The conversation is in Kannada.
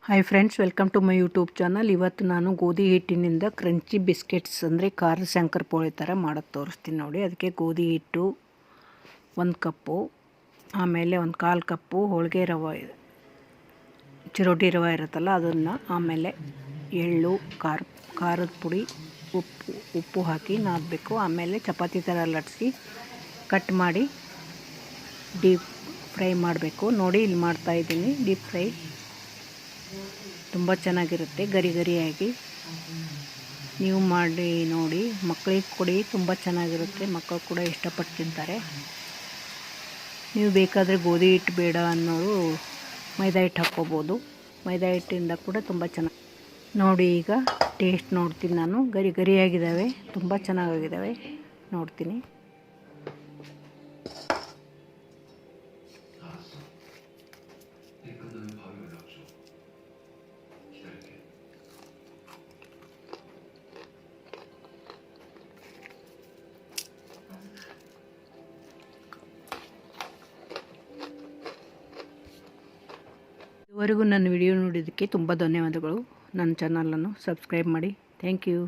Hi friends, welcome to my YouTube channel. ಇವತ್ತು ನಾನು ಗೋಧಿ ಹಿಟ್ಟಿನಿಂದ ಕ್ರಂಚಿ ಬಿಸ್ಕೆಟ್ಸ್ ಅಂದರೆ ಖಾರ ಶಂಕರ್ ಪೋಳಿ ಥರ ಮಾಡೋದು ತೋರಿಸ್ತೀನಿ ನೋಡಿ. ಅದಕ್ಕೆ ಗೋಧಿ ಹಿಟ್ಟು 1 ಕಪ್ಪು, ಆಮೇಲೆ 1/4 ಕಪ್ಪು ಹೋಳಿಗೆ ರವೆ, ಚಿರೋಟಿ ರವೆ ಇರುತ್ತಲ್ಲ ಅದನ್ನು, ಆಮೇಲೆ ಎಳ್ಳು, ಖಾರದ ಪುಡಿ, ಉಪ್ಪು ಹಾಕಿ ನಾದಬೇಕು. ಆಮೇಲೆ ಚಪಾತಿ ಥರ ಲಟ್ಟಿಸಿ ಕಟ್ ಮಾಡಿ ಡೀಪ್ ಫ್ರೈ ಮಾಡಬೇಕು. ನೋಡಿ, ಇಲ್ಲಿ ಮಾಡ್ತಾಯಿದ್ದೀನಿ ಡೀಪ್ ಫ್ರೈ. ತುಂಬ ಚೆನ್ನಾಗಿರುತ್ತೆ, ಗರಿ ಗರಿಯಾಗಿ. ನೀವು ಮಾಡಿ ನೋಡಿ, ಮಕ್ಕಳಿಗೆ ಕೊಡಿ, ತುಂಬ ಚೆನ್ನಾಗಿರುತ್ತೆ. ಮಕ್ಕಳು ಕೂಡ ಇಷ್ಟಪಟ್ಟು ತಿಂತಾರೆ. ನೀವು ಬೇಕಾದರೆ ಗೋಧಿ ಹಿಟ್ಟು ಬೇಡ ಅನ್ನೋರು ಮೈದಾ ಹಿಟ್ಟು ಹಾಕ್ಕೋಬೋದು. ಮೈದಾ ಹಿಟ್ಟಿಂದ ಕೂಡ ತುಂಬ ಚೆನ್ನಾಗಿ. ನೋಡಿ, ಈಗ ಟೇಸ್ಟ್ ನೋಡ್ತೀನಿ ನಾನು. ಗರಿ ಗರಿಯಾಗಿದ್ದಾವೆ, ತುಂಬ ಚೆನ್ನಾಗಿದ್ದಾವೆ. ನೋಡ್ತೀನಿ. ಇದುವರೆಗೂ ನನ್ನ ವಿಡಿಯೋ ನೋಡಿದ್ದಕ್ಕೆ ತುಂಬ ಧನ್ಯವಾದಗಳು. ನನ್ನ ಚಾನಲನ್ನು ಸಬ್ಸ್ಕ್ರೈಬ್ ಮಾಡಿ. Thank you.